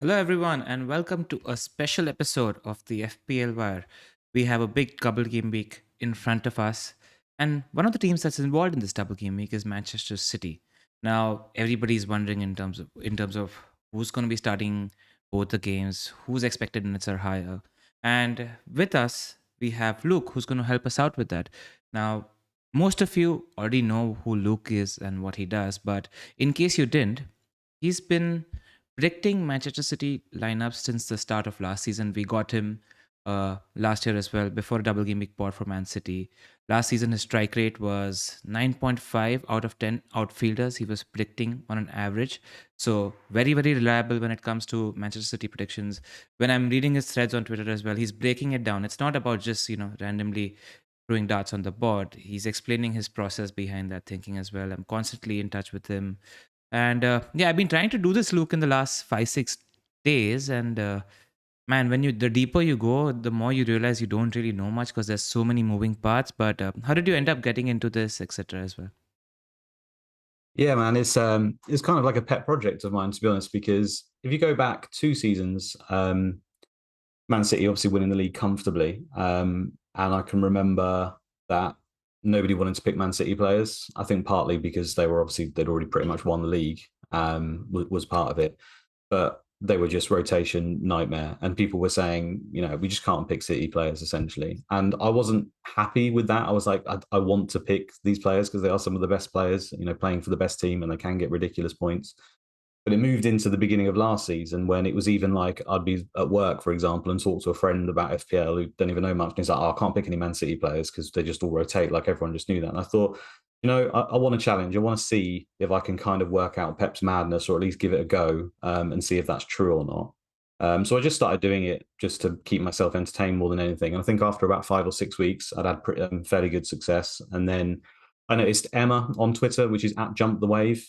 Hello, everyone, and welcome to a special episode of the FPL Wire. We have a big double game week in front of us, and one of the teams that's involved in this double game week is Manchester City. Now, everybody's wondering in terms of who's going to be starting both the games, whose expected minutes are higher, and with us we have Luke, who's going to help us out with that. Now, most of you already know who Luke is and what he does, but in case you didn't, he's been predicting Manchester City lineups since the start of last season. We got him last year as well, before a double game week pod for Man City. Last season, his strike rate was 9.5 out of 10 outfielders he was predicting on an average. So, very, very reliable when it comes to Manchester City predictions. When I'm reading his threads on Twitter as well, he's breaking it down. It's not about just, randomly throwing darts on the board. He's explaining his process behind that thinking as well. I'm constantly in touch with him. And yeah, I've been trying to do this, Luke, in the last 5 6 days. And man, the deeper you go, the more you realize you don't really know much because there's so many moving parts. But how did you end up getting into this, etc. as well? Yeah, man, it's kind of like a pet project of mine, to be honest, because if you go back 2 seasons, Man City obviously winning the league comfortably. And I can remember that nobody wanted to pick Man City players. I think partly because they'd already pretty much won the league, was part of it. But they were just rotation nightmare. And people were saying, we just can't pick City players essentially. And I wasn't happy with that. I was like, I want to pick these players because they are some of the best players, playing for the best team, and they can get ridiculous points. But it moved into the beginning of last season when it was even like I'd be at work, for example, and talk to a friend about FPL who don't even know much. And he's like, I can't pick any Man City players because they just all rotate. Like everyone just knew that. And I thought, I want a challenge. I want to see if I can kind of work out Pep's madness or at least give it a go, and see if that's true or not. So I just started doing it just to keep myself entertained more than anything. And I think after about 5 or 6 weeks, I'd had fairly good success. And then I noticed Emma on Twitter, which is at Jump the Wave,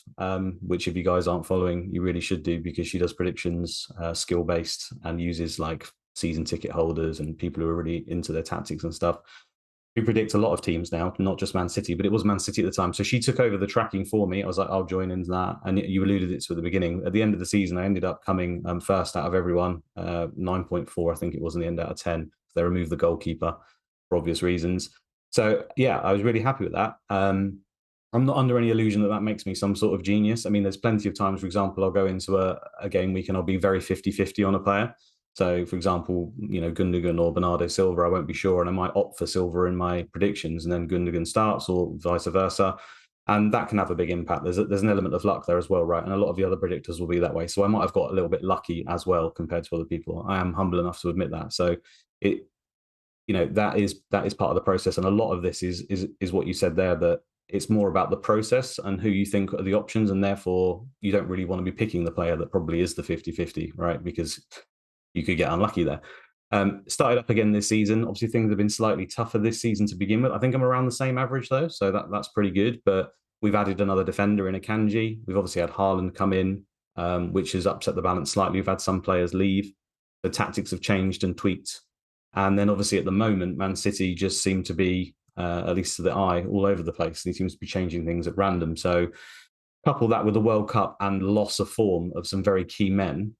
which if you guys aren't following, you really should do because she does predictions, skill based, and uses like season ticket holders and people who are really into their tactics and stuff. We predict a lot of teams now, not just Man City, but it was Man City at the time. So she took over the tracking for me. I was like, I'll join into that. And you alluded it to at the beginning. At the end of the season, I ended up coming first out of everyone, 9.4, I think it was in the end out of 10. They removed the goalkeeper for obvious reasons. So yeah, I was really happy with that. I'm not under any illusion that makes me some sort of genius. I mean, there's plenty of times, for example, I'll go into a game week and I'll be very 50-50 on a player. So, for example, Gundogan or Bernardo Silva, I won't be sure, and I might opt for Silva in my predictions, and then Gundogan starts, or vice versa, and that can have a big impact. There's an element of luck there as well, right? And a lot of the other predictors will be that way. So I might have got a little bit lucky as well compared to other people. I am humble enough to admit that. So it, that is part of the process, and a lot of this is what you said there, that it's more about the process and who you think are the options, and therefore you don't really want to be picking the player that probably is the 50-50, right? Because you could get unlucky there. Started up again this season. Obviously, things have been slightly tougher this season to begin with. I think I'm around the same average though, so that's pretty good. But we've added another defender in Akanji. We've obviously had Haaland come in, which has upset the balance slightly. We've had some players leave. The tactics have changed and tweaked. And then obviously at the moment, Man City just seem to be, at least to the eye, all over the place. He seems to be changing things at random. So couple that with the World Cup and loss of form of some very key men,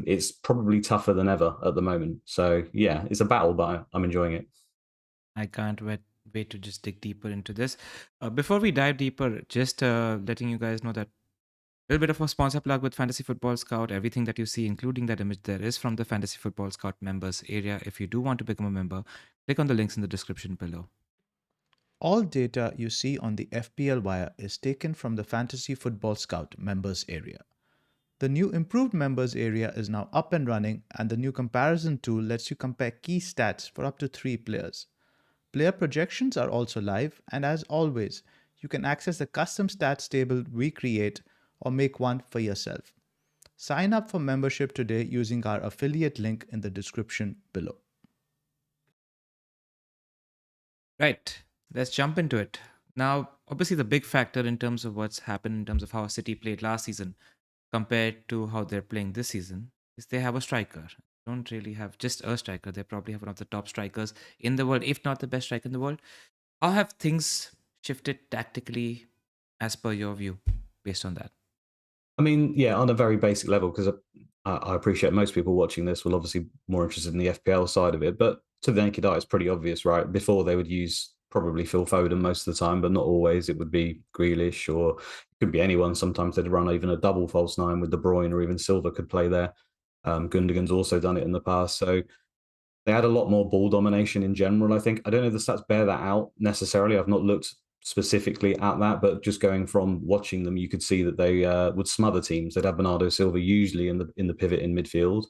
it's probably tougher than ever at the moment. So yeah, it's a battle, but I'm enjoying it. I can't wait to just dig deeper into this. Before we dive deeper, just letting you guys know that a little bit of a sponsor plug with Fantasy Football Scout. Everything that you see, including that image there, is from the Fantasy Football Scout members area. If you do want to become a member, click on the links in the description below. All data you see on the FPL Wire is taken from the Fantasy Football Scout members area. The new improved members area is now up and running, and the new comparison tool lets you compare key stats for up to 3 players. Player projections are also live, and as always, you can access the custom stats table we create or make one for yourself. Sign up for membership today using our affiliate link in the description below. Right, let's jump into it. Now, obviously, the big factor in terms of what's happened in terms of how City played last season compared to how they're playing this season is they have a striker. Don't really have just a striker. They probably have one of the top strikers in the world, if not the best striker in the world. How have things shifted tactically as per your view based on that? I mean, yeah, on a very basic level, because I appreciate most people watching this will obviously more interested in the FPL side of it, but to the naked eye, it's pretty obvious, right? Before they would use probably Phil Foden most of the time, but not always. It would be Grealish, or it could be anyone. Sometimes they'd run even a double false nine with De Bruyne, or even Silva could play there. Gundogan's also done it in the past. So they had a lot more ball domination in general, I think. I don't know if the stats bear that out necessarily. I've not looked specifically at that, but just going from watching them, you could see that they would smother teams. They'd have Bernardo Silva usually in the pivot in midfield,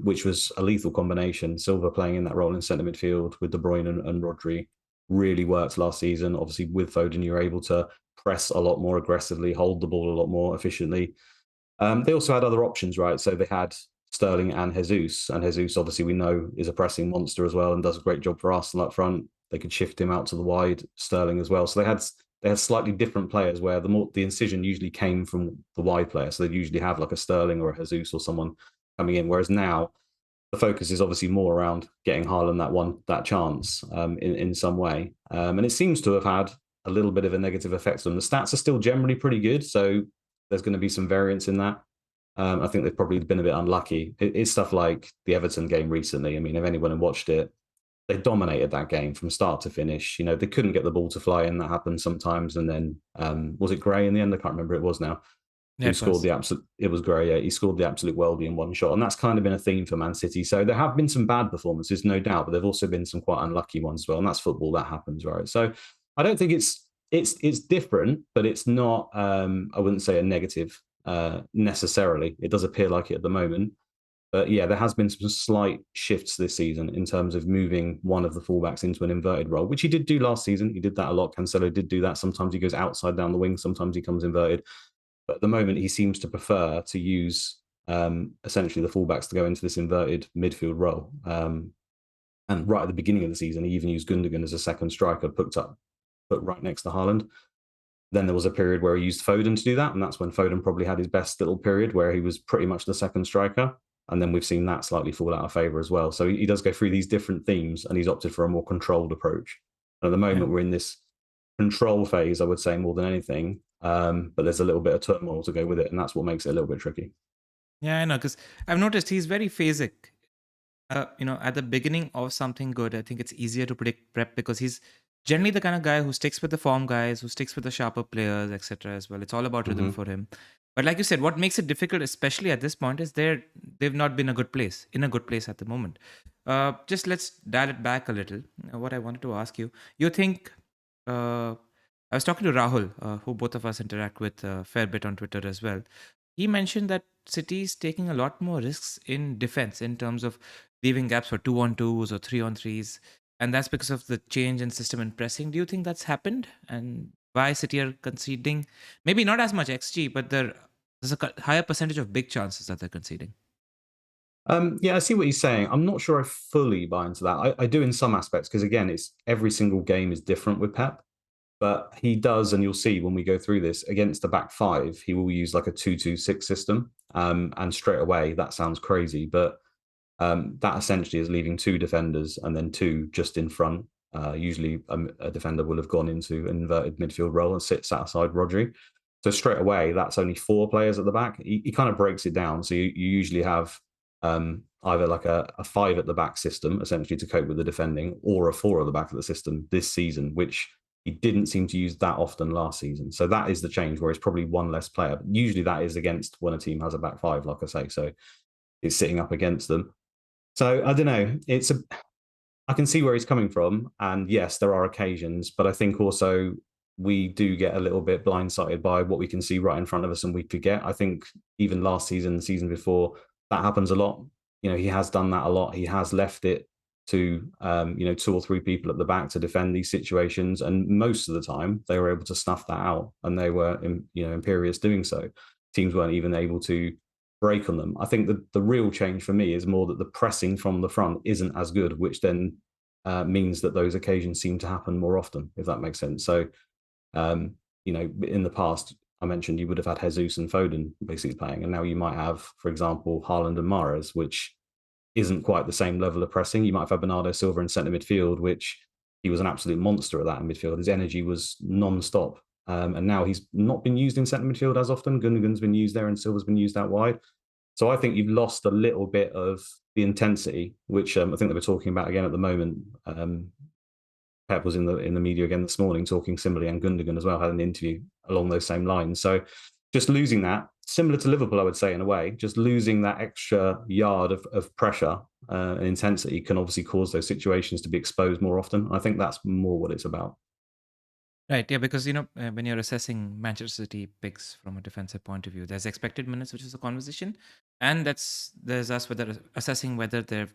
which was a lethal combination. Silva playing in that role in centre midfield with De Bruyne and Rodri really worked last season. Obviously, with Foden, you're able to press a lot more aggressively, hold the ball a lot more efficiently. They also had other options, right? So they had Sterling and Jesus. And Jesus, obviously, we know is a pressing monster as well and does a great job for Arsenal up front. They could shift him out to the wide, Sterling as well. So they had slightly different players where the incision usually came from the wide player. So they'd usually have like a Sterling or a Jesus or someone coming in. Whereas now the focus is obviously more around getting Haaland that chance in some way. And it seems to have had a little bit of a negative effect on them. The stats are still generally pretty good. So there's going to be some variance in that. I think they've probably been a bit unlucky. It's stuff like the Everton game recently. I mean, if anyone had watched it, they dominated that game from start to finish. You know, they couldn't get the ball to fly in. That happens sometimes. And then was it Gray in the end? I can't remember. It was now. Yeah, Who scored the absolute? It was Gray. Yeah, he scored the absolute worldie in one shot, and that's kind of been a theme for Man City. So there have been some bad performances, no doubt, but there've also been some quite unlucky ones as well. And that's football. That happens, right? So I don't think it's different, but it's not. I wouldn't say a negative necessarily. It does appear like it at the moment. But yeah, there has been some slight shifts this season in terms of moving one of the fullbacks into an inverted role, which he did do last season. He did that a lot. Cancelo did do that. Sometimes he goes outside down the wing. Sometimes he comes inverted. But at the moment, he seems to prefer to use essentially the fullbacks to go into this inverted midfield role. And right at the beginning of the season, he even used Gundogan as a second striker, put right next to Haaland. Then there was a period where he used Foden to do that, and that's when Foden probably had his best little period where he was pretty much the second striker. And then we've seen that slightly fall out of favour as well. So he does go through these different themes, and he's opted for a more controlled approach. And at the moment, we're in this control phase, I would say, more than anything. But there's a little bit of turmoil to go with it, and that's what makes it a little bit tricky. Yeah, I know, because I've noticed he's very phasic. At the beginning of something good, I think it's easier to predict prep because he's generally the kind of guy who sticks with the form guys, who sticks with the sharper players, etc. as well. It's all about rhythm for him. But like you said, what makes it difficult, especially at this point, is they've not been in a good place at the moment. Just let's dial it back a little. What I wanted to ask you think? I was talking to Rahul, who both of us interact with a fair bit on Twitter as well. He mentioned that City is taking a lot more risks in defense in terms of leaving gaps for 2-on-2s or 3-on-3s. And that's because of the change in system and pressing. Do you think that's happened? And why City are conceding? Maybe not as much XG, but there's a higher percentage of big chances that they're conceding. Yeah, I see what he's saying. I'm not sure I fully buy into that. I do in some aspects, because again, it's every single game is different with Pep. But he does, and you'll see when we go through this, against the back five, he will use like a 2-2-6 system. And straight away, that sounds crazy, but that essentially is leaving two defenders and then two just in front. Usually a defender will have gone into an inverted midfield role and sits outside Rodri. So straight away, that's only four players at the back. He kind of breaks it down. So you usually have either like a five at the back system, essentially to cope with the defending, or a four at the back of the system this season, which he didn't seem to use that often last season. So that is the change, where it's probably one less player. But usually that is against when a team has a back five, like I say. So it's sitting up against them. So I don't know. I can see where he's coming from. And yes, there are occasions, but I think also we do get a little bit blindsided by what we can see right in front of us and we forget. I think even last season, the season before, that happens a lot. He has done that a lot. He has left it to two or three people at the back to defend these situations, and most of the time they were able to snuff that out, and they were imperious doing so. Teams weren't even able to break on them. I think the real change for me is more that the pressing from the front isn't as good, which then means that those occasions seem to happen more often, if that makes sense. So in the past, I mentioned you would have had Jesus and Foden basically playing, and now you might have, for example, Haaland and Mahrez, which isn't quite the same level of pressing. You might have had Bernardo Silva in centre midfield, which he was an absolute monster at that in midfield. His energy was non-stop. And now he's not been used in centre midfield as often. Gundogan's been used there and Silva's been used out wide. So I think you've lost a little bit of the intensity, which I think they were talking about again at the moment. Pep was in the media again this morning talking similarly, and Gundogan as well had an interview along those same lines. So just losing that, similar to Liverpool, I would say, in a way, just losing that extra yard of pressure and intensity can obviously cause those situations to be exposed more often. I think that's more what it's about. Right, yeah, because when you're assessing Manchester City picks from a defensive point of view, there's expected minutes, which is a conversation, and there's us assessing whether their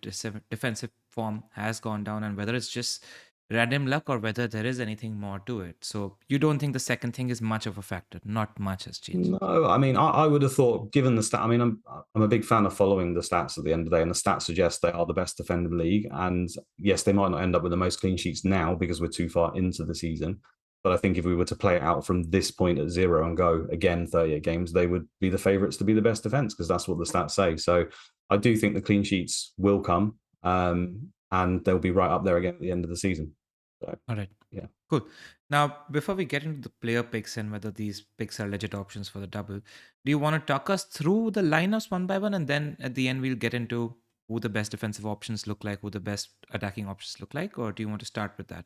defensive form has gone down and whether it's just random luck or whether there is anything more to it. So you don't think the second thing is much of a factor? Not much has changed. No, I mean, I would have thought, given the stat, I mean, I'm a big fan of following the stats at the end of the day, and the stats suggest they are the best defender in the league. And yes, they might not end up with the most clean sheets now because we're too far into the season. But I think if we were to play it out from this point at 0 and go again 38 games, they would be the favourites to be the best defence because that's what the stats say. So I do think the clean sheets will come, and they'll be right up there again at the end of the season. So, All right. yeah. Cool. Now, before we get into the player picks and whether these picks are legit options for the double, do you want to talk us through the lineups one by one, and then at the end we'll get into who the best defensive options look like, who the best attacking options look like, or do you want to start with that?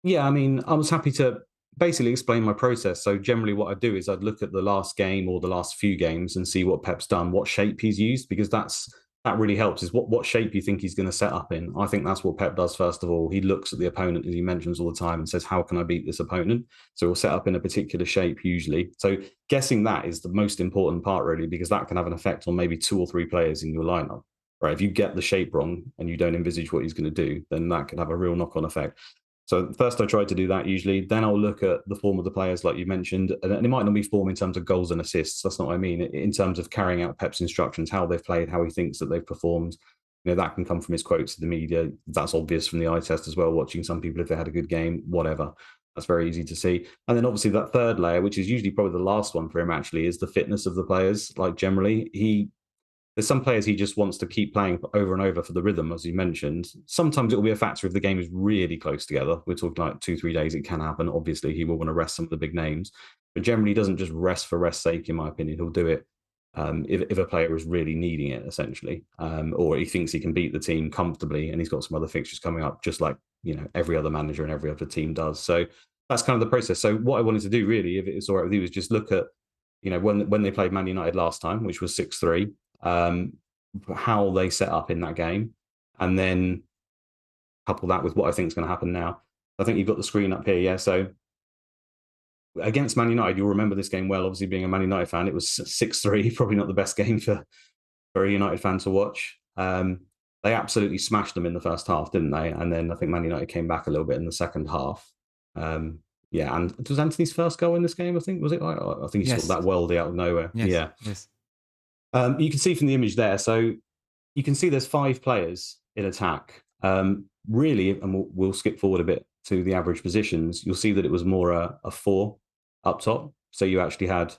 Yeah, I mean, I was happy to basically explain my process. So generally what I do is I'd look at the last game or the last few games and see what Pep's done, what shape he's used, because that really helps, is what shape you think he's going to set up in. I think that's what Pep does first of all. He looks at the opponent, as he mentions all the time, and says, how can I beat this opponent? So he'll set up in a particular shape usually. So guessing that is the most important part really, because that can have an effect on maybe 2 or 3 players in your lineup. Right? If you get the shape wrong and you don't envisage what he's going to do, then that can have a real knock-on effect. So first I try to do that usually. Then I'll look at the form of the players like you mentioned. And it might not be form in terms of goals and assists. That's not what I mean. In terms of carrying out Pep's instructions, how they've played, how he thinks that they've performed. That can come from his quotes to the media. That's obvious from the eye test as well, watching some people if they had a good game, whatever. That's very easy to see. And then obviously that third layer, which is usually probably the last one for him actually, is the fitness of the players. Like generally, there's some players he just wants to keep playing over and over for the rhythm, as you mentioned. Sometimes it will be a factor if the game is really close together. We're talking like 2-3 days, it can happen. Obviously, he will want to rest some of the big names, but generally he doesn't just rest for rest's sake, in my opinion. He'll do it if a player is really needing it, essentially, or he thinks he can beat the team comfortably and he's got some other fixtures coming up, just like every other manager and every other team does. So that's kind of the process. So what I wanted to do really, if it's all right with you, was just look at when they played Man United last time, which was 6-3, how they set up in that game, and then couple that with what I think is going to happen now. I think you've got the screen up here, yeah. So against Man United, you'll remember this game well. Obviously, being a Man United fan, it was 6-3, probably not the best game for a United fan to watch. They absolutely smashed them in the first half, didn't they? And then I think Man United came back a little bit in the second half. Yeah, and it was Anthony's first goal in this game, I think, was it? I think he scored that worldie out of nowhere. Yes. You can see from the image there, so you can see there's 5 players in attack. Really, and we'll skip forward a bit to the average positions, you'll see that it was more a 4 up top. So you actually had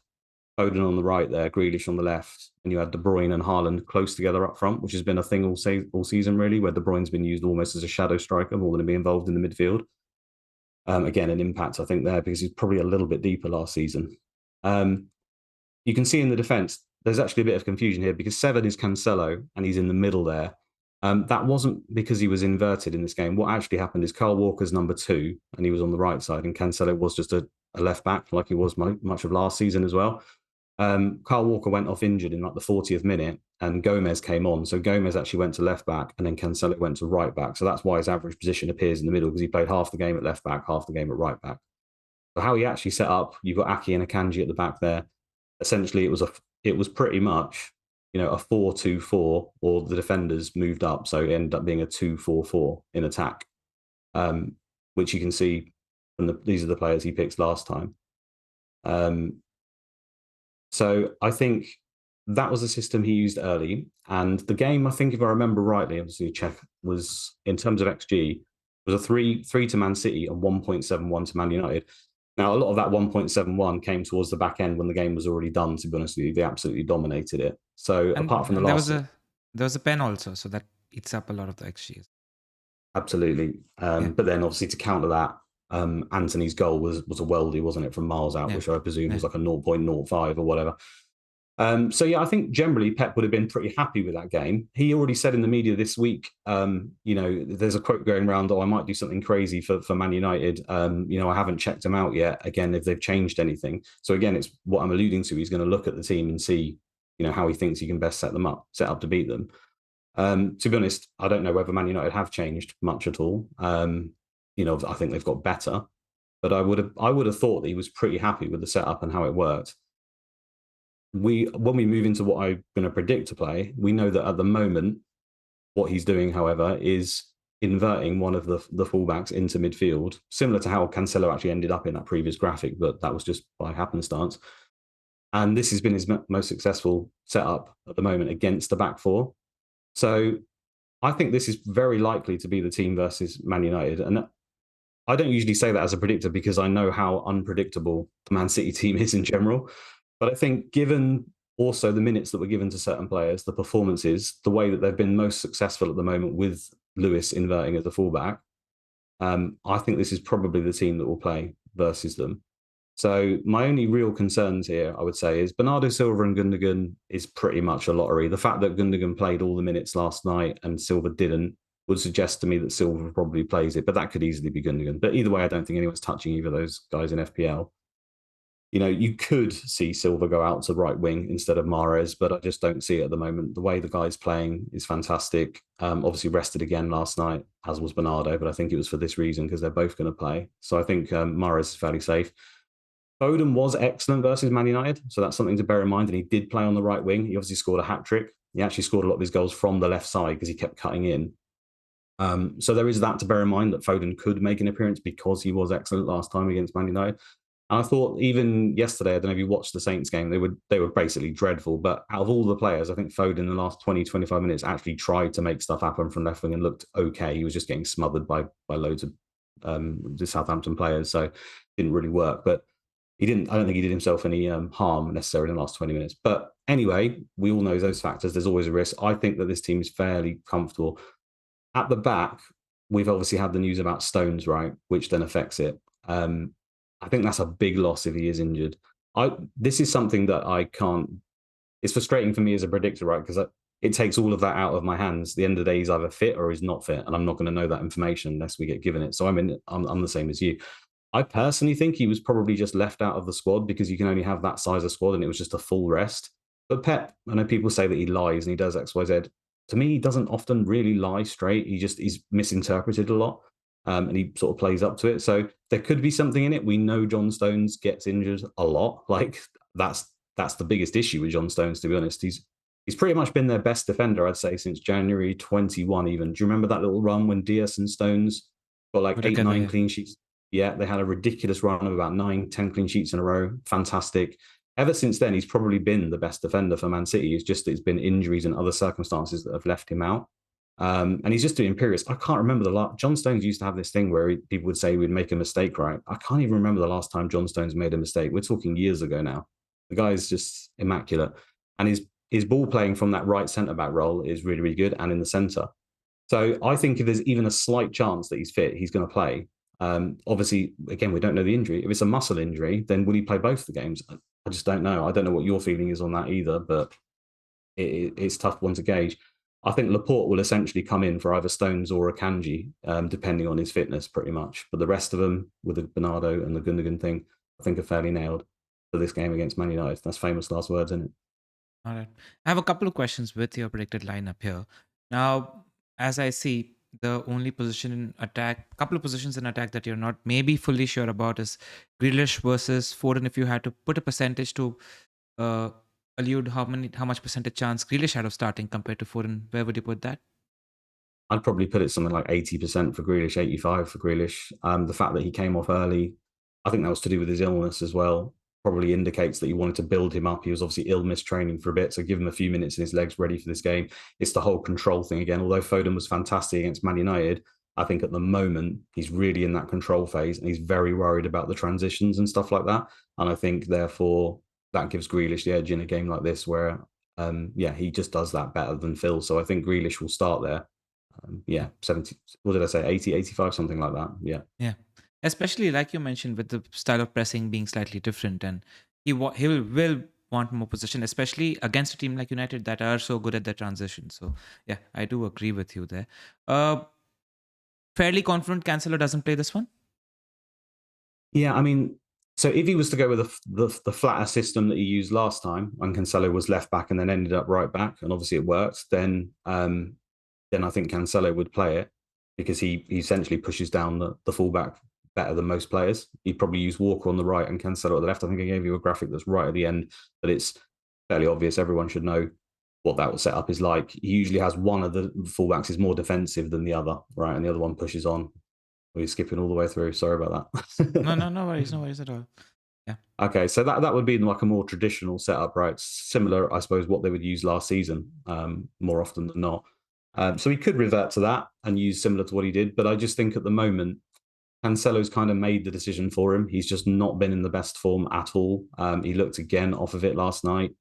Foden on the right there, Grealish on the left, and you had De Bruyne and Haaland close together up front, which has been a thing all season, really, where De Bruyne's been used almost as a shadow striker more than to be involved in the midfield. Again, an impact, I think, there because he's probably a little bit deeper last season. You can see in the defence, there's actually a bit of confusion here because 7 is Cancelo and he's in the middle there. That wasn't because he was inverted in this game. What actually happened is Kyle Walker's number 2 and he was on the right side, and Cancelo was just a left back like he was much of last season as well. Kyle Walker went off injured in like the 40th minute and Gomez came on. So Gomez actually went to left back and then Cancelo went to right back. So that's why his average position appears in the middle, because he played half the game at left back, half the game at right back. So how he actually set up, you've got Aki and Akanji at the back there. Essentially, it was pretty much a 4-2-4, or the defenders moved up. So it ended up being a 2-4-4 in attack, which you can see from these are the players he picked last time. So I think that was the system he used early. And the game, I think, if I remember rightly, obviously check, was in terms of XG, was a 3 to Man City and 1.71 to Man United. Now, a lot of that 1.71 came towards the back end when the game was already done, to be honest with you. They absolutely dominated it. So apart from the last... There was a pen also, so that eats up a lot of the XGs. Absolutely. But then obviously to counter that, Anthony's goal was a worldie, wasn't it, from miles out, which I presume was like a 0.05 or whatever. So yeah, I think generally Pep would have been pretty happy with that game. He already said in the media this week, there's a quote going around, I might do something crazy for Man United. I haven't checked them out yet. Again, if they've changed anything. So again, it's what I'm alluding to. He's going to look at the team and see, how he thinks he can best set up to beat them. To be honest, I don't know whether Man United have changed much at all. I think they've got better, but I would have thought that he was pretty happy with the setup and how it worked. When we move into what I'm going to predict to play, we know that at the moment, what he's doing, however, is inverting one of the fullbacks into midfield, similar to how Cancelo actually ended up in that previous graphic, but that was just by happenstance. And this has been his most successful setup at the moment against the back four. So I think this is very likely to be the team versus Man United. And I don't usually say that as a predictor because I know how unpredictable the Man City team is in general. But I think given also the minutes that were given to certain players, the performances, the way that they've been most successful at the moment with Lewis inverting as a fullback, I think this is probably the team that will play versus them. So my only real concerns here, I would say, is Bernardo Silva and Gundogan is pretty much a lottery. The fact that Gundogan played all the minutes last night and Silva didn't would suggest to me that Silva probably plays it, but that could easily be Gundogan. But either way, I don't think anyone's touching either of those guys in FPL. You could see Silva go out to right wing instead of Mahrez, but I just don't see it at the moment. The way the guy's playing is fantastic. Obviously rested again last night, as was Bernardo, but I think it was for this reason because they're both going to play. So I think Mahrez is fairly safe. Foden was excellent versus Man United, so that's something to bear in mind. And he did play on the right wing. He obviously scored a hat-trick. He actually scored a lot of his goals from the left side because he kept cutting in. So there is that to bear in mind, that Foden could make an appearance because he was excellent last time against Man United. And I thought even yesterday, I don't know if you watched the Saints game, they were basically dreadful. But out of all the players, I think Foden in the last 20, 25 minutes actually tried to make stuff happen from left wing and looked okay. He was just getting smothered by loads of the Southampton players. So it didn't really work. But I don't think he did himself any harm necessarily in the last 20 minutes. But anyway, we all know those factors. There's always a risk. I think that this team is fairly comfortable. At the back, we've obviously had the news about Stones, right, which then affects it. I think that's a big loss if he is injured. This is something that I can't. It's frustrating for me as a predictor, right? Because it takes all of that out of my hands. At the end of the day, he's either fit or he's not fit, and I'm not going to know that information unless we get given it. So I'm the same as you. I personally think he was probably just left out of the squad because you can only have that size of squad, and it was just a full rest. But Pep, I know people say that he lies and he does X, Y, Z. To me, he doesn't often really lie straight. He's misinterpreted a lot. And he sort of plays up to it. So there could be something in it. We know John Stones gets injured a lot. Like that's the biggest issue with John Stones, to be honest. He's pretty much been their best defender, I'd say, since January 21 even. Do you remember that little run when Diaz and Stones got like 8-9 clean sheets? Yeah, they had a ridiculous run of about 9-10 clean sheets in a row. Fantastic. Ever since then, he's probably been the best defender for Man City. It's been injuries and other circumstances that have left him out. And he's just doing periods. I can't remember the last. John Stones used to have this thing where people would say we'd make a mistake, right? I can't even remember the last time John Stones made a mistake. We're talking years ago now. The guy is just immaculate. And his ball playing from that right centre-back role is really, really good, and in the centre. So I think if there's even a slight chance that he's fit, he's going to play. Obviously, again, we don't know the injury. If it's a muscle injury, then will he play both the games? I just don't know. I don't know what your feeling is on that either, but it's a tough one to gauge. I think Laporte will essentially come in for either Stones or Akanji, depending on his fitness, pretty much. But the rest of them, with the Bernardo and the Gundogan thing, I think are fairly nailed for this game against Man United. That's famous last words, isn't it? All right. I have a couple of questions with your predicted lineup here. Now, as I see, the only position in attack, couple of positions in attack that you're not maybe fully sure about is Grealish versus Foden. If you had to put a percentage to allude how much percentage chance Grealish had of starting compared to Foden, where would you put that? I'd probably put it something like 80% for Grealish, 85% for Grealish. The fact that he came off early, I think that was to do with his illness as well. Probably indicates that you wanted to build him up. He was obviously ill, missed training for a bit, so give him a few minutes and his legs ready for this game. It's the whole control thing again. Although Foden was fantastic against Man United, I think at the moment he's really in that control phase and he's very worried about the transitions and stuff like that. And I think therefore that gives Grealish the edge in a game like this where, he just does that better than Phil. So I think Grealish will start there. 70, what did I say? 80, 85, something like that. Yeah. Yeah. especially like you mentioned with the style of pressing being slightly different, and he will want more possession, especially against a team like United that are so good at their transition. So yeah, I do agree with you there. Uh, Fairly confident Cancelo doesn't play this one. Yeah, I mean, so if he was to go with the flatter system that he used last time, when Cancelo was left back and then ended up right back, and obviously it worked, then I think Cancelo would play it because he essentially pushes down the fullback better than most players. He'd probably use Walker on the right and Cancelo at the left. I think I gave you a graphic that's right at the end, but it's fairly obvious. Everyone should know what that setup is like. He usually has one of the fullbacks is more defensive than the other, right? And the other one pushes on. We're skipping all the way through. Sorry about that. No worries at all. Yeah. Okay, so that would be like a more traditional setup, right? Similar, I suppose, what they would use last season, more often than not. So he could revert to that and use similar to what he did, but I just think at the moment, Cancelo's kind of made the decision for him. He's just not been in the best form at all. He looked again off of it last night.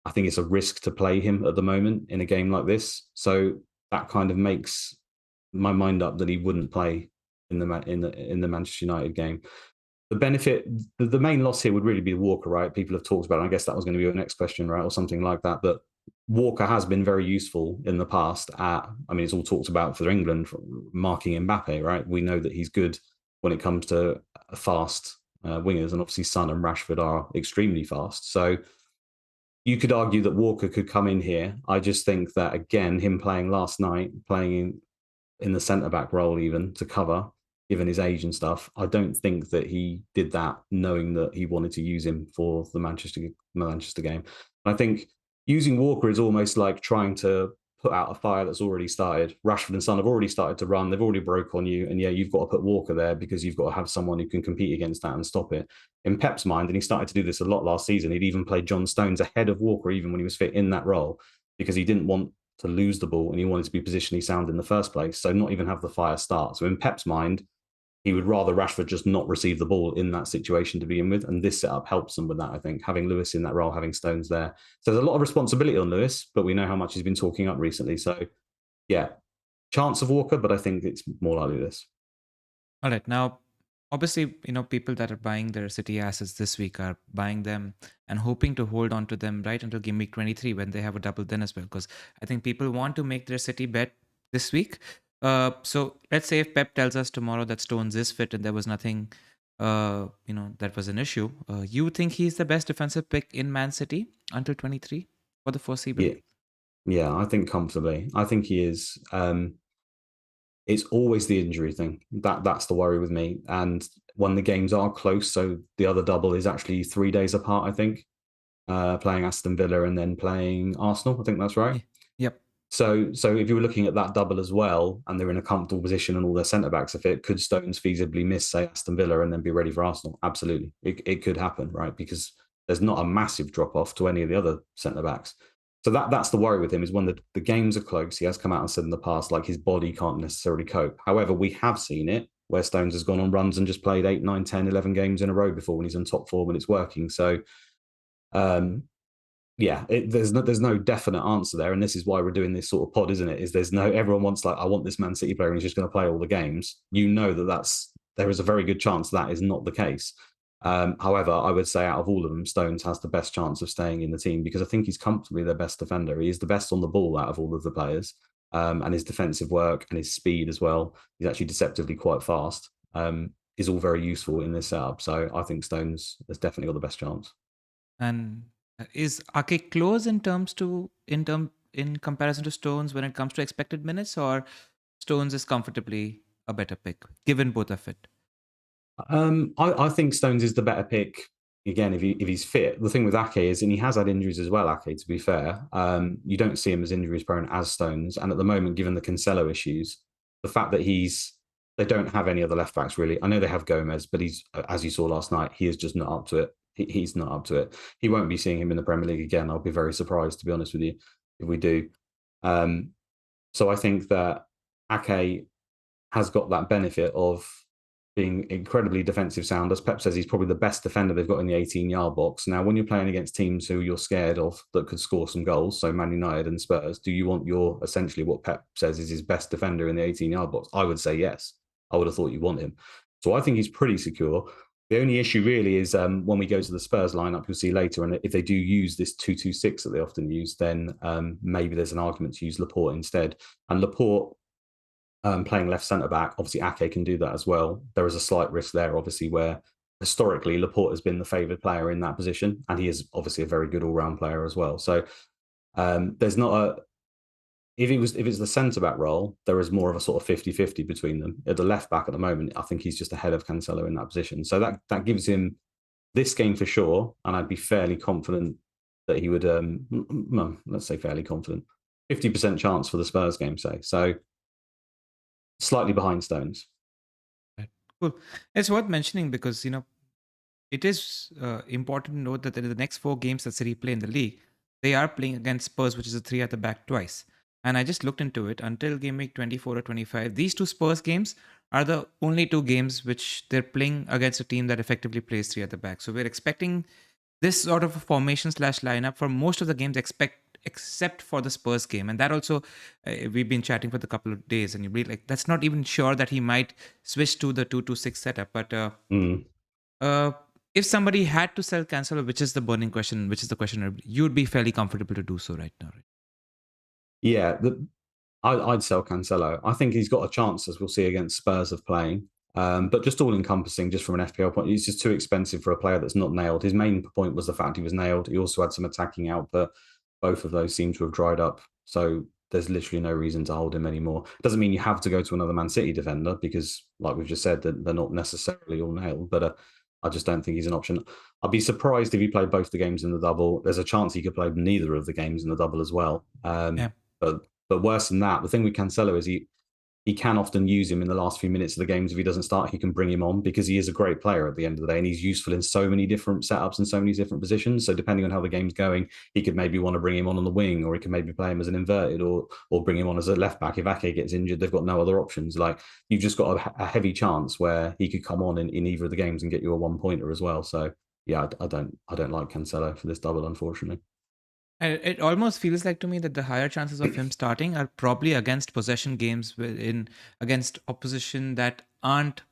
I think it's a risk to play him at the moment in a game like this. So that kind of makes my mind up that he wouldn't play in the Manchester United game. The benefit, the main loss here would really be Walker, right? People have talked about it. I guess that was going to be your next question, right? Or something like that. But Walker has been very useful in the past it's all talked about for England, marking Mbappe, right? We know that he's good when it comes to fast wingers. And obviously Son and Rashford are extremely fast. So you could argue that Walker could come in here. I just think that, again, him playing last night, playing in the centre-back role even to cover, given his age and stuff, I don't think that he did that knowing that he wanted to use him for the Manchester game. And I think using Walker is almost like trying to put out a fire that's already started. Rashford and Son have already started to run. They've already broke on you. And yeah, you've got to put Walker there because you've got to have someone who can compete against that and stop it. In Pep's mind, and he started to do this a lot last season, he'd even played John Stones ahead of Walker even when he was fit in that role because he didn't want to lose the ball and he wanted to be positionally sound in the first place. So not even have the fire start. So in Pep's mind, he would rather Rashford just not receive the ball in that situation to begin with. And this setup helps them with that, I think, having Lewis in that role, having Stones there. So there's a lot of responsibility on Lewis, but we know how much he's been talking up recently. So yeah, chance of Walker, but I think it's more likely this. All right. Now, obviously, people that are buying their City assets this week are buying them and hoping to hold on to them right until game week 23 when they have a double then as well. Because I think people want to make their City bet this week. So let's say if Pep tells us tomorrow that Stones is fit and there was nothing, that was an issue. You think he's the best defensive pick in Man City until 23 for the foreseeable? Yeah, I think comfortably. I think he is. It's always the injury thing. That's the worry with me. And when the games are close, so the other double is actually 3 days apart, I think, playing Aston Villa and then playing Arsenal. I think that's right. Yep. So if you were looking at that double as well, and they're in a comfortable position and all their centre-backs are fit, could Stones feasibly miss, say, Aston Villa and then be ready for Arsenal? Absolutely. It could happen, right? Because there's not a massive drop-off to any of the other centre-backs. So that's the worry with him is when the games are close, he has come out and said in the past, like his body can't necessarily cope. However, we have seen it where Stones has gone on runs and just played 8, 9, 10, 11 games in a row before when he's in top form and it's working. So, there's no definite answer there. And this is why we're doing this sort of pod, isn't it? Everyone wants I want this Man City player and he's just going to play all the games. There is a very good chance that is not the case. However, I would say out of all of them, Stones has the best chance of staying in the team because I think he's comfortably their best defender. He is the best on the ball out of all of the players, and his defensive work and his speed as well. He's actually deceptively quite fast. Is all very useful in this setup. So I think Stones has definitely got the best chance. And is Ake close in comparison to Stones when it comes to expected minutes, or Stones is comfortably a better pick given both are fit? I think Stones is the better pick again if he's fit. The thing with Ake is, and he has had injuries as well. Ake, to be fair, you don't see him as injuries prone as Stones. And at the moment, given the Cancelo issues, the fact that they don't have any other left backs really. I know they have Gomez, but he's, as you saw last night, he is just not up to it. He's not up to it. He won't be seeing him in the Premier League again. I'll be very surprised, to be honest with you, if we do. So I think that Ake has got that benefit of being incredibly defensive sound. As Pep says, he's probably the best defender they've got in the 18-yard box. Now, when you're playing against teams who you're scared of that could score some goals, so Man United and Spurs, do you want essentially what Pep says is his best defender in the 18-yard box? I would say yes. I would have thought you want him. So I think he's pretty secure. The only issue really is when we go to the Spurs lineup, you'll see later, and if they do use this 2-2-6 that they often use, then maybe there's an argument to use Laporte instead. And Laporte playing left centre back, obviously Ake can do that as well. There is a slight risk there, obviously, where historically Laporte has been the favoured player in that position, and he is obviously a very good all-round player as well. So there's not a if it's the centre back role, there is more of a sort of 50-50 between them. At the left back at the moment, I think he's just ahead of Cancelo in that position. So that gives him this game for sure, and I'd be fairly confident that he would. Let's say fairly confident, 50% chance for the Spurs game, say. So slightly behind Stones. Right. Cool. It's worth mentioning because it is important to note that in the next 4 games that City play in the league, they are playing against Spurs, which is a 3 at the back twice. And I just looked into it. Until game week 24 or 25, these 2 Spurs games are the only 2 games which they're playing against a team that effectively plays 3 at the back. So we're expecting this sort of a formation / lineup for most of the games, except for the Spurs game. And that also, we've been chatting for the couple of days, and you be like, that's not even sure that he might switch to the 2-2-6 setup. But if somebody had to sell Cancelo, which is the burning question, which is the question you'd be fairly comfortable to do so right now, right? Yeah, I'd sell Cancelo. I think he's got a chance, as we'll see, against Spurs of playing. But just all encompassing, just from an FPL point, he's just too expensive for a player that's not nailed. His main point was the fact he was nailed. He also had some attacking output. Both of those seem to have dried up. So there's literally no reason to hold him anymore. Doesn't mean you have to go to another Man City defender because, like we've just said, they're not necessarily all nailed. But I just don't think he's an option. I'd be surprised if he played both the games in the double. There's a chance he could play neither of the games in the double as well. Yeah. But worse than that, the thing with Cancelo is he can often use him in the last few minutes of the games. If he doesn't start, he can bring him on because he is a great player at the end of the day, and he's useful in so many different setups and so many different positions. So depending on how the game's going, he could maybe want to bring him on the wing, or he could maybe play him as an inverted, or bring him on as a left back. If Ake gets injured, they've got no other options. Like, you've just got a heavy chance where he could come on in either of the games and get you a 1-pointer as well. So yeah, I don't like Cancelo for this double, unfortunately. And it almost feels like to me that the higher chances of him starting are probably against possession games against opposition that aren't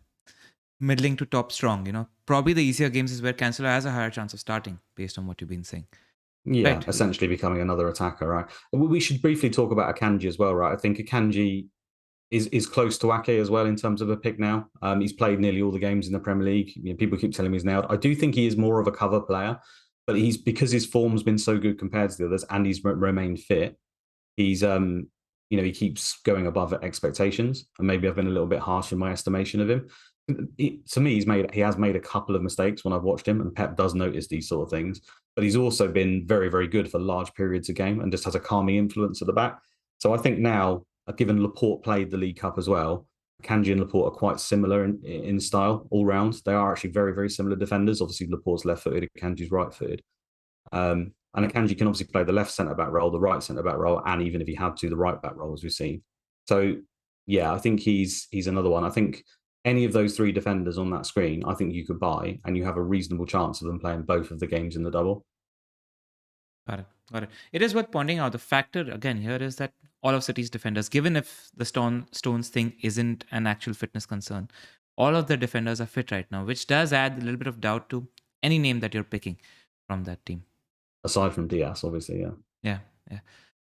middling to top strong. Probably the easier games is where Cancelo has a higher chance of starting, based on what you've been saying. Yeah, Right. essentially becoming another attacker, right? We should briefly talk about Akanji as well, right? I think Akanji is close to Ake as well in terms of a pick now. He's played nearly all the games in the Premier League. People keep telling me he's nailed. I do think he is more of a cover player, but because his form's been so good compared to the others, and he's remained fit. He's he keeps going above expectations, and maybe I've been a little bit harsh in my estimation of him. To me, he has made a couple of mistakes when I've watched him, and Pep does notice these sort of things. But he's also been very, very good for large periods of game and just has a calming influence at the back. So I think now, given Laporte played the League Cup as well, Kanji and Laporte are quite similar in style all round. They are actually very, very similar defenders. Obviously, Laporte's left-footed, Kanji's right-footed. And Akanji can obviously play the left centre-back role, the right centre-back role, and even if he had to, the right-back role, as we've seen. So, yeah, I think he's another one. I think any of those 3 defenders on that screen, I think you could buy, and you have a reasonable chance of them playing both of the games in the double. Got it. It is worth pointing out the factor again here is that all of City's defenders, given if the Stones thing isn't an actual fitness concern, all of the defenders are fit right now, which does add a little bit of doubt to any name that you're picking from that team. Aside from Diaz, obviously, yeah. Yeah.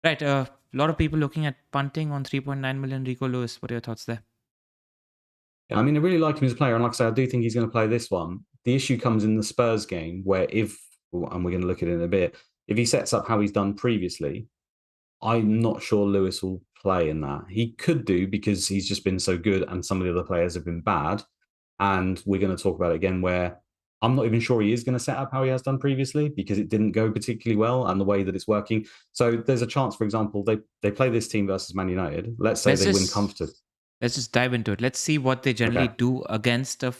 Right. A lot of people looking at punting on 3.9 million. Rico Lewis, what are your thoughts there? I mean, I really like him as a player, and like I say, I do think he's going to play this one. The issue comes in the Spurs game, where and we're going to look at it in a bit, if he sets up how he's done previously, I'm not sure Lewis will play in that. He could do because he's just been so good and some of the other players have been bad. And we're going to talk about it again where I'm not even sure he is going to set up how he has done previously because it didn't go particularly well and the way that it's working. So there's a chance, for example, they play this team versus Man United. Let's say they win comfortably. Let's just dive into it. Let's see what they generally do against a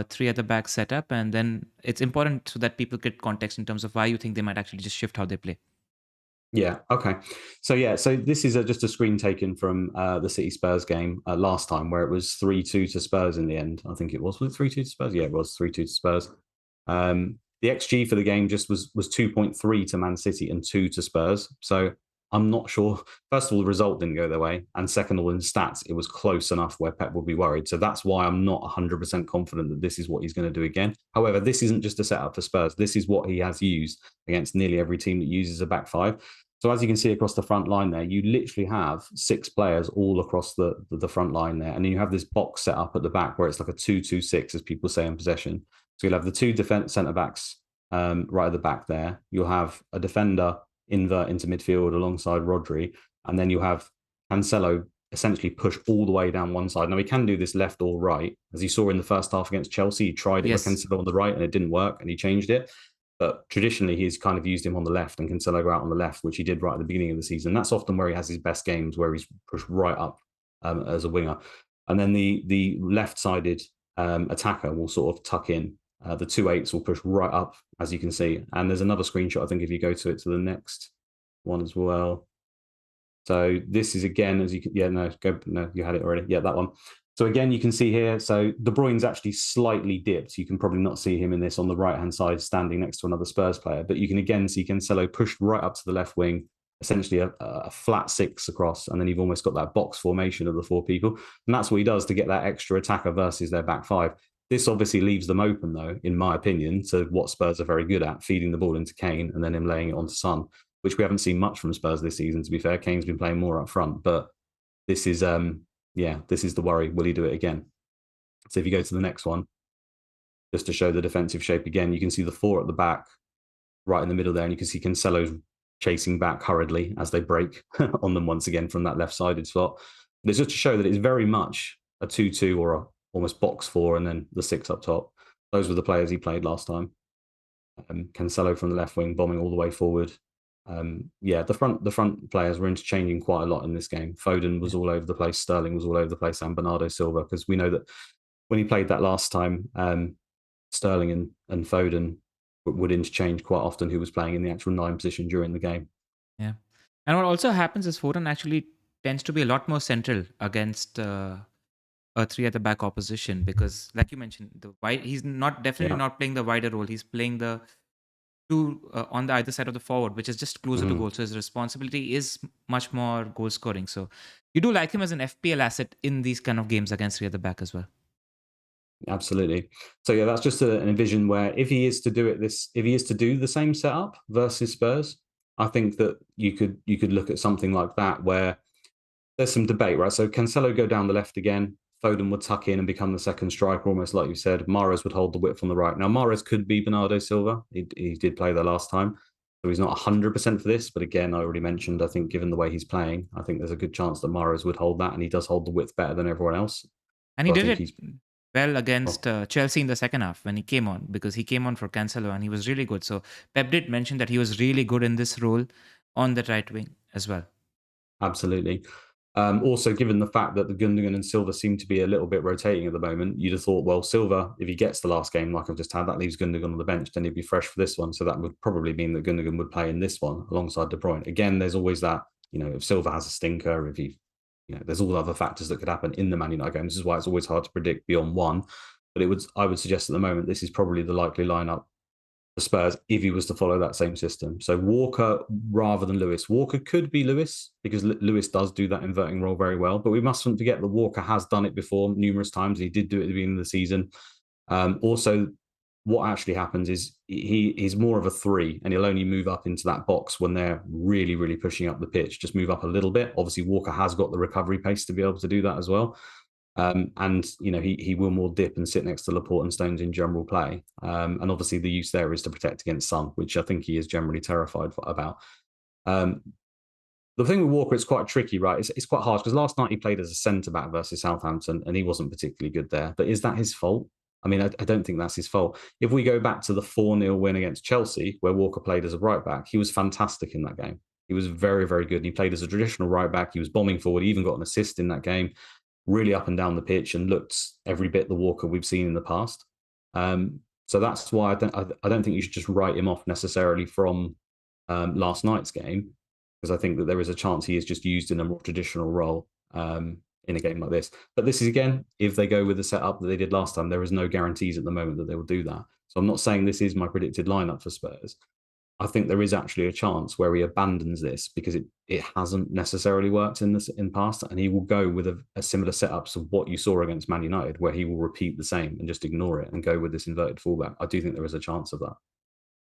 3 at the back setup. And then it's important so that people get context in terms of why you think they might actually just shift how they play. Yeah. Okay. So this is just a screen taken from the City Spurs game last time, where it was 3-2 to Spurs in the end. I think it was. Was it 3-2 to Spurs? Yeah, it was 3-2 to Spurs. The XG for the game just was 2.3 to Man City and 2 to Spurs. So I'm not sure. First of all, the result didn't go their way. And second of all, in stats, it was close enough where Pep would be worried. So that's why I'm not 100% confident that this is what he's going to do again. However, this isn't just a setup for Spurs. This is what he has used against nearly every team that uses a back five. So as you can see across the front line there, you literally have 6 players all across the front line there. And then you have this box set up at the back where it's like a 2-2-6, as people say in possession. So you'll have the 2 defense centre-backs right at the back there. You'll have a defender invert into midfield alongside Rodri, and then you have Cancelo essentially push all the way down one side. Now, he can do this left or right. As you saw in the first half against Chelsea, he tried it with Cancelo on the right and it didn't work, and he changed it. But traditionally, he's kind of used him on the left and Cancelo go out on the left, which he did right at the beginning of the season. That's often where he has his best games, where he's pushed right up as a winger. And then the left-sided attacker will sort of tuck in. The 2-8s will push right up, as you can see. And there's another screenshot, I think, if you go to the next one as well. So this is again, as you can, you had it already. Yeah, that one. So again, you can see here, so De Bruyne's actually slightly dipped. You can probably not see him in this on the right-hand side, standing next to another Spurs player. But you can again see Cancelo pushed right up to the left wing, essentially a flat 6 across, and then you've almost got that box formation of the 4 people. And that's what he does to get that extra attacker versus their back 5. This obviously leaves them open, though, in my opinion, to what Spurs are very good at, feeding the ball into Kane and then him laying it onto Son, which we haven't seen much from Spurs this season, to be fair. Kane's been playing more up front, but this is, this is the worry. Will he do it again? So if you go to the next one, just to show the defensive shape again, you can see the 4 at the back, right in the middle there, and you can see Cancelo's chasing back hurriedly as they break on them once again from that left-sided slot. But it's just to show that it's very much a 2-2 or a almost box 4 and then the 6 up top. Those were the players he played last time. Cancelo from the left wing, bombing all the way forward. The front players were interchanging quite a lot in this game. Foden was all over the place, Sterling was all over the place, and Bernardo Silva, because we know that when he played that last time, Sterling and Foden would interchange quite often, who was playing in the actual 9 position during the game. Yeah. And what also happens is Foden actually tends to be a lot more central against a 3 at the back opposition, because like you mentioned, he's definitely not playing the wider role. He's playing the 2 on the either side of the forward, which is just closer to goal. So his responsibility is much more goal scoring. So you do like him as an FPL asset in these kind of games against 3 at the back as well. Absolutely. So yeah, that's just an envision where if he is to do the same setup versus Spurs, I think that you could look at something like that where there's some debate, right? So Cancelo go down the left again. Foden would tuck in and become the second striker, almost like you said. Mahrez would hold the width on the right. Now, Mahrez could be Bernardo Silva. He did play there last time. So he's not 100% for this. But again, I already mentioned, I think given the way he's playing, I think there's a good chance that Mahrez would hold that. And he does hold the width better than everyone else. And he did it well against Chelsea in the second half when he came on, because he came on for Cancelo and he was really good. So Pep did mention that he was really good in this role on the right wing as well. Absolutely. Also, given the fact that the Gundogan and Silva seem to be a little bit rotating at the moment, you'd have thought, well, Silva, if he gets the last game like I've just had, that leaves Gundogan on the bench, then he'd be fresh for this one. So that would probably mean that Gundogan would play in this one alongside De Bruyne. Again, there's always that, if Silva has a stinker, if there's all other factors that could happen in the Man United game. This is why it's always hard to predict beyond one. But I would suggest at the moment, this is probably the likely lineup for Spurs if he was to follow that same system. So Walker rather than Lewis. Walker could be Lewis because Lewis does do that inverting role very well. But we mustn't forget that Walker has done it before numerous times. He did do it at the beginning of the season. Also, what actually happens is he's more of a 3 and he'll only move up into that box when they're really, really pushing up the pitch. Just move up a little bit. Obviously, Walker has got the recovery pace to be able to do that as well. He will more dip and sit next to Laporte and Stones in general play. And obviously the use there is to protect against Son, which I think he is generally terrified about. The thing with Walker, it's quite tricky, right? It's quite hard because last night he played as a centre-back versus Southampton and he wasn't particularly good there. But is that his fault? I mean, I don't think that's his fault. If we go back to the 4-0 win against Chelsea, where Walker played as a right-back, he was fantastic in that game. He was very, very good. And he played as a traditional right-back. He was bombing forward. He even got an assist in that game. Really up and down the pitch and looked every bit the Walker we've seen in the past. So that's why I don't think you should just write him off necessarily from last night's game, because I think that there is a chance he is just used in a more traditional role in a game like this. But this is, again, if they go with the setup that they did last time, there is no guarantees at the moment that they will do that. So I'm not saying this is my predicted lineup for Spurs. I think there is actually a chance where he abandons this because it hasn't necessarily worked in past, and he will go with a similar setup to what you saw against Man United, where he will repeat the same and just ignore it and go with this inverted fullback. I do think there is a chance of that.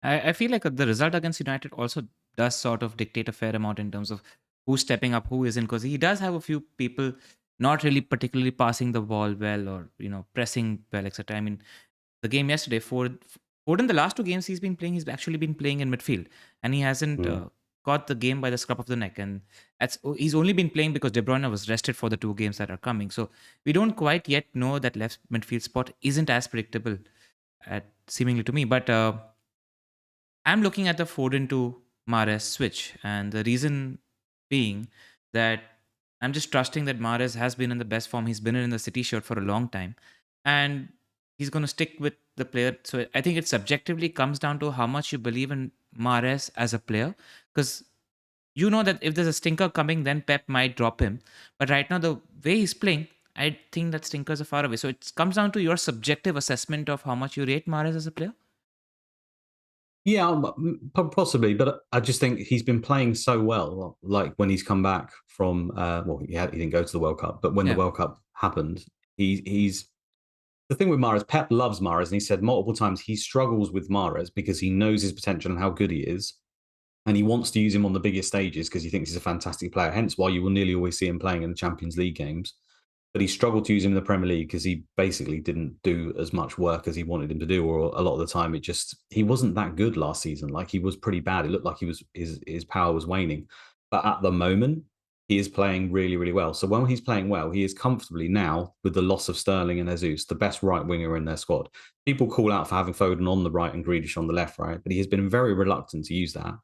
I feel like the result against United also does sort of dictate a fair amount in terms of who's stepping up, who isn't, because he does have a few people not really particularly passing the ball well or pressing well, etc. I mean, the game yesterday, Foden, the last two games he's been playing, he's actually been playing in midfield, and he hasn't got the game by the scruff of the neck. And he's only been playing because De Bruyne was rested for the two games that are coming. So we don't quite yet know that left midfield spot isn't as predictable, seemingly to me. But I'm looking at the Foden to Mahrez switch, and the reason being that I'm just trusting that Mahrez has been in the best form he's been in the City shirt for a long time, and he's going to stick with the player. So I think it subjectively comes down to how much you believe in Mahrez as a player, because you know that if there's a stinker coming, then Pep might drop him. But right now, the way he's playing, I think that stinkers are far away. So it comes down to your subjective assessment of how much you rate Mahrez as a player. Yeah, possibly, but I just think he's been playing so well. Like when he's come back from, he didn't go to the World Cup, but when the World Cup happened, he's the thing with Mahrez. Pep loves Mahrez, and he said multiple times he struggles with Mahrez because he knows his potential and how good he is, and he wants to use him on the biggest stages because he thinks he's a fantastic player. Hence why you will nearly always see him playing in the Champions League games. But he struggled to use him in the Premier League because he basically didn't do as much work as he wanted him to do, or a lot of the time he wasn't that good last season. Like, he was pretty bad. It looked like his power was waning. But at the moment, he is playing really, really well. So when he's playing well, he is comfortably now, with the loss of Sterling and Jesus, the best right winger in their squad. People call out for having Foden on the right and Grealish on the left, right? But he has been very reluctant to use that.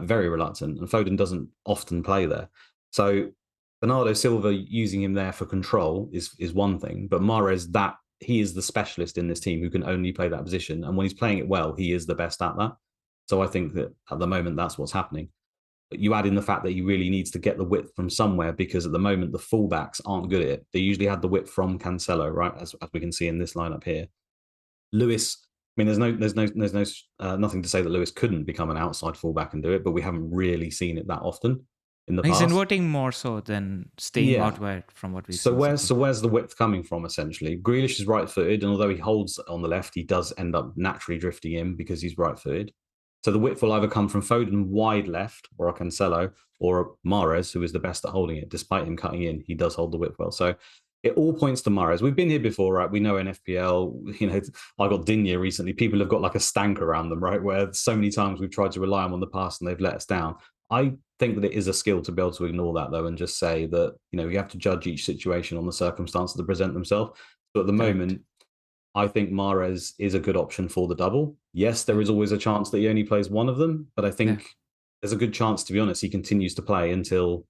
Very reluctant. And Foden doesn't often play there. So Bernardo Silva using him there for control is one thing, but Mahrez, that he is the specialist in this team who can only play that position, and when he's playing it well, he is the best at that. So I think that at the moment that's what's happening. But you add in the fact that he really needs to get the width from somewhere, because at the moment the fullbacks aren't good at it. They usually had the width from Cancelo, right, as we can see in this lineup here. Lewis, I mean, there's nothing to say that Lewis couldn't become an outside fullback and do it, but we haven't really seen it that often in the past. He's inverting more so than staying out wide from what we've seen. Where's the width coming from, essentially? Grealish is right-footed, and although he holds on the left, he does end up naturally drifting in because he's right-footed. So the width will either come from Foden wide left, or a Cancelo, or Mahrez, who is the best at holding it. Despite him cutting in, he does hold the width well. So it all points to Mahrez. We've been here before, right? We know in FPL, I got Digne recently. People have got like a stank around them, right? Where so many times we've tried to rely on them in the past and they've let us down. I think that it is a skill to be able to ignore that, though, and just say that, you have to judge each situation on the circumstances that present themselves. So at the moment, I think Mahrez is a good option for the double. Yes, there is always a chance that he only plays one of them, but I think there's a good chance, to be honest, he continues to play until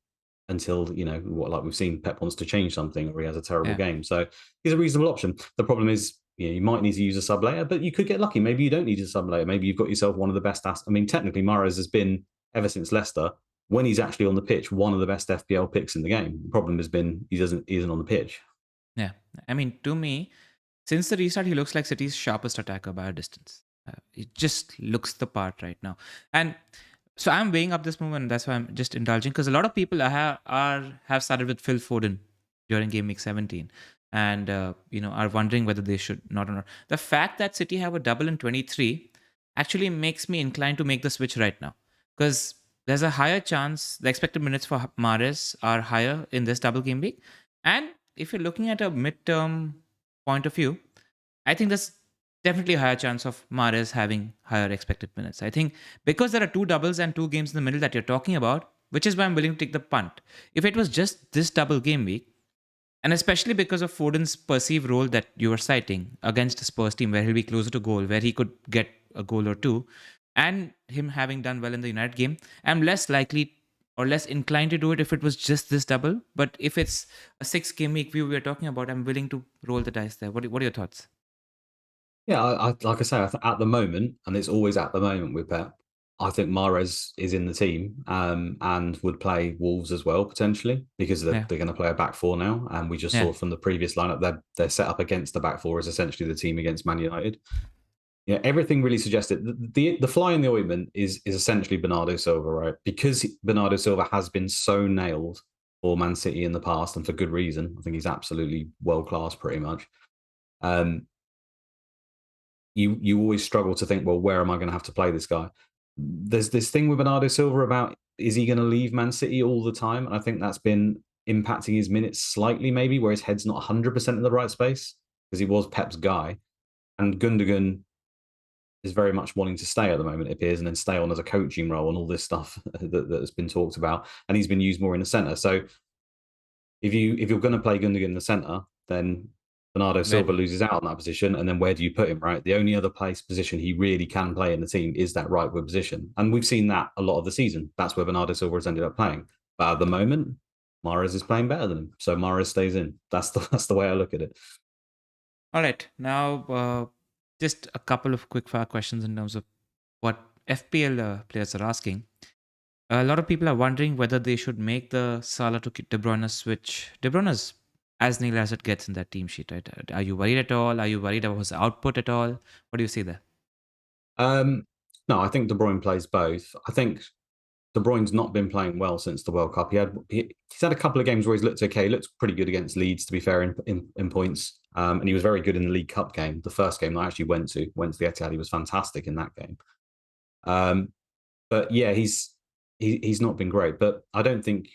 like we've seen, Pep wants to change something or he has a terrible game. So he's a reasonable option. The problem is, you might need to use a sub layer, but you could get lucky. Maybe you don't need a sub layer. Maybe you've got yourself one of the best assets. I mean, technically, Mahrez has been, ever since Leicester, when he's actually on the pitch, one of the best FPL picks in the game. The problem has been he isn't on the pitch. Yeah. I mean, to me, since the restart, he looks like City's sharpest attacker by a distance. He just looks the part right now. And so I'm weighing up this move, and that's why I'm just indulging, because a lot of people have started with Phil Foden during Game Week 17 and are wondering whether they should not or not. The fact that City have a double in 23 actually makes me inclined to make the switch right now, because there's a higher chance, the expected minutes for Mahrez are higher in this double game week. And if you're looking at a midterm point of view, I think there's definitely a higher chance of Mahrez having higher expected minutes. I think because there are two doubles and two games in the middle that you're talking about, which is why I'm willing to take the punt. If it was just this double game week, and especially because of Foden's perceived role that you were citing against the Spurs team, where he'll be closer to goal, where he could get a goal or two, and him having done well in the United game, I'm less likely or less inclined to do it if it was just this double. But if it's a 6-game week view we're talking about, I'm willing to roll the dice there. What are your thoughts? Yeah, like I say, at the moment, and it's always at the moment with Pep, I think Mahrez is in the team and would play Wolves as well, potentially, because they're going to play a back four now. And we just saw from the previous lineup, their setup against the back four is essentially the team against Man United. Yeah, everything really suggested the fly in the ointment is essentially Bernardo Silva, right? Because Bernardo Silva has been so nailed for Man City in the past, and for good reason. I think he's absolutely world class, pretty much. Um, you always struggle to think, well, where am I going to have to play this guy? There's this thing with Bernardo Silva about, is he going to leave Man City all the time? And I think that's been impacting his minutes slightly, maybe, where his head's not 100% in the right space, because he was Pep's guy. And Gundogan is very much wanting to stay at the moment, it appears, and then stay on as a coaching role and all this stuff that has been talked about. And he's been used more in the centre. So if you're going to play Gundogan in the centre, then Bernardo Where Silva do you? loses out on that position, and then where do you put him? Right, the only other position he really can play in the team is that right wing position, and we've seen that a lot of the season. That's where Bernardo Silva has ended up playing. But at the moment, Mahrez is playing better than him, so Mahrez stays in. That's the way I look at it. All right. Now, just a couple of quick fire questions in terms of what FPL players are asking. A lot of people are wondering whether they should make the Salah to De Bruyne switch. De Bruyne's as nil as it gets in that team sheet, right? Are you worried at all? Are you worried about his output at all? What do you see there? No, I think De Bruyne plays both. I think De Bruyne's not been playing well since the World Cup. He's had a couple of games where he's looked okay. He looked pretty good against Leeds, to be fair, in points. And he was very good in the League Cup game, the first game I actually went to the Etihad. He was fantastic in that game. But yeah, he's not been great. But I don't think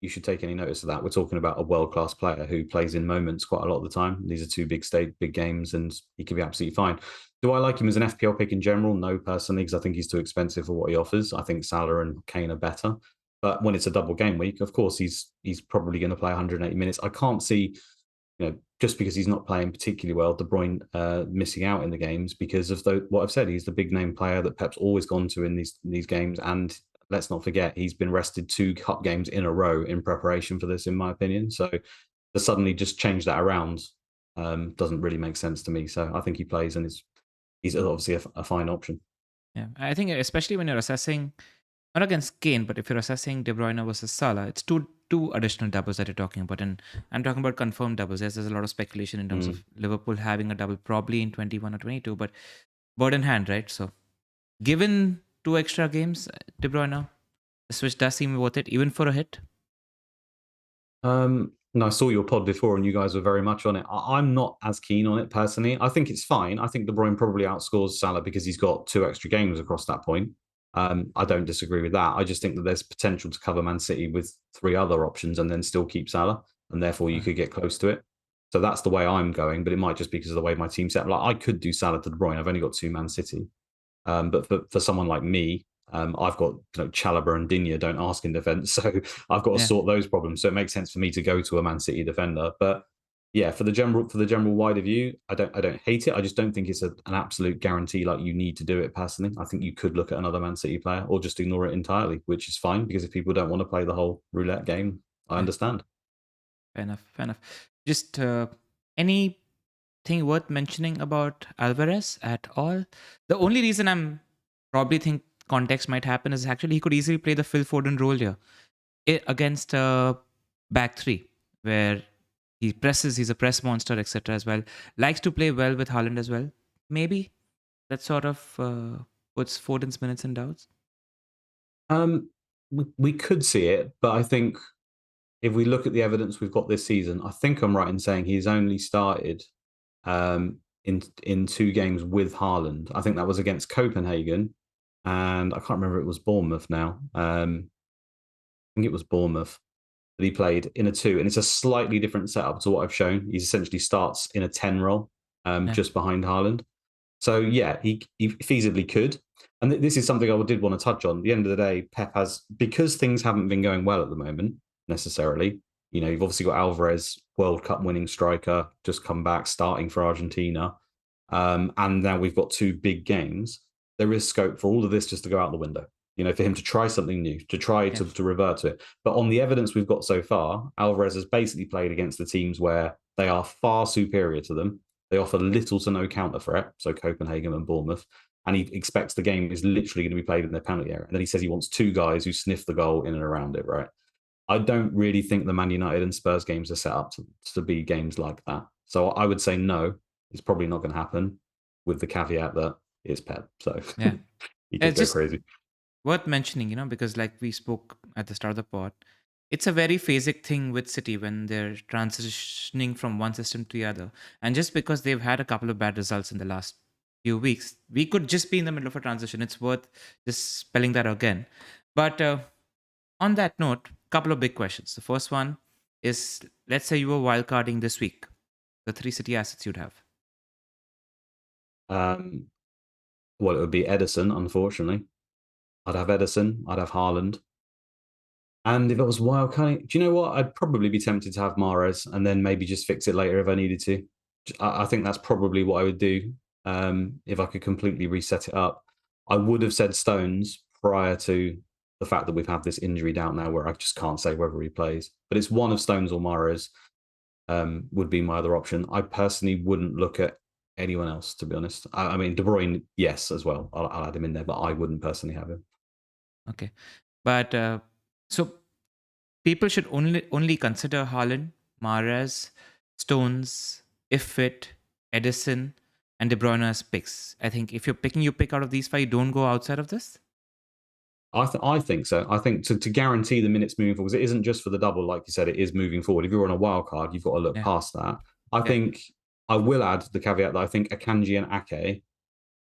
you should take any notice of that. We're talking about a world class player who plays in moments quite a lot of the time. These are two big games, and he could be absolutely fine. Do I like him as an FPL pick in general? No, personally, because I think he's too expensive for what he offers. I think Salah and Kane are better. But when it's a double game week, of course, he's probably going to play 180 minutes. I can't see, just because he's not playing particularly well, De Bruyne missing out in the games because of what I've said. He's the big name player that Pep's always gone to in these games, and let's not forget he's been rested 2 cup games in a row in preparation for this, in my opinion. So to suddenly just change that around doesn't really make sense to me. So I think he plays, and he's obviously a fine option. Yeah, I think especially when you're assessing, not against Kane, but if you're assessing De Bruyne versus Salah, it's two additional doubles that you're talking about. And I'm talking about confirmed doubles. Yes, there's a lot of speculation in terms of Liverpool having a double probably in 21 or 22, but bird in hand, right? So given 2 extra games, De Bruyne, the switch does seem worth it, even for a hit. No, I saw your pod before, and you guys were very much on it. I'm not as keen on it personally. I think it's fine. I think De Bruyne probably outscores Salah because he's got 2 extra games across that point. I don't disagree with that. I just think that there's potential to cover Man City with 3 other options and then still keep Salah, and therefore you could get close to it. So that's the way I'm going, but it might just be because of the way my team's set. Like, I could do Salah to De Bruyne. I've only got 2 Man City. But for someone like me, I've got Chalobah and Digne don't ask in defence, so I've got to sort those problems. So it makes sense for me to go to a Man City defender. But yeah, for the general wider view, I don't hate it. I just don't think it's an absolute guarantee. Like, you need to do it personally. I think you could look at another Man City player or just ignore it entirely, which is fine, because if people don't want to play the whole roulette game, I understand. Fair enough. Just anything worth mentioning about Alvarez at all? The only reason I'm probably think context might happen is actually he could easily play the Phil Foden role here against back 3, where he presses, he's a press monster, etc. as well. Likes to play well with Haaland as well. Maybe that sort of puts Foden's minutes in doubts. We could see it, but I think if we look at the evidence we've got this season, I think I'm right in saying he's only started in 2 games with Haaland. I think that was against Copenhagen, and I can't remember if it was Bournemouth now. I think it was Bournemouth that he played in a 2, and it's a slightly different setup to what I've shown. He essentially starts in a 10 role, just behind Haaland. So yeah, he feasibly could. And this is something I did want to touch on. At the end of the day, Pep has, because things haven't been going well at the moment necessarily. You've obviously got Alvarez, World Cup winning striker, just come back starting for Argentina. And now we've got 2 big games. There is scope for all of this just to go out the window, for him to try something new, to try to revert to it. But on the evidence we've got so far, Alvarez has basically played against the teams where they are far superior to them. They offer little to no counter threat, so Copenhagen and Bournemouth, and he expects the game is literally going to be played in their penalty area. And then he says he wants 2 guys who sniff the goal in and around it, right? I don't really think the Man United and Spurs games are set up to be games like that. So I would say no, it's probably not going to happen, with the caveat that it's Pep. So Yeah. he could It's go just crazy. worth mentioning, because like we spoke at the start of the pod, it's a very phasic thing with City when they're transitioning from one system to the other. And just because they've had a couple of bad results in the last few weeks, we could just be in the middle of a transition. It's worth just spelling that again. But on that note, couple of big questions. The first one is, let's say you were wildcarding this week, the 3 City assets you'd have. Well, it would be Edison, unfortunately. I'd have Edison, I'd have Haaland. And if it was wildcarding, do you know what? I'd probably be tempted to have Mahrez and then maybe just fix it later if I needed to. I think that's probably what I would do if I could completely reset it up. I would have said Stones prior to the fact that we've had this injury down now where I just can't say whether he plays. But it's one of Stones or Mahrez would be my other option. I personally wouldn't look at anyone else, to be honest. I mean, De Bruyne, yes, as well. I'll add him in there, but I wouldn't personally have him. Okay. But so people should only consider Haaland, Mahrez, Stones, if fit, Edison, and De Bruyne as picks. I think if you're picking, you pick out of these 5, don't go outside of this. I think so. I think to guarantee the minutes moving forward, because it isn't just for the double, like you said, it is moving forward. If you're on a wild card, you've got to look Yeah. past that. I Yeah. think I will add the caveat that I think Akanji and Ake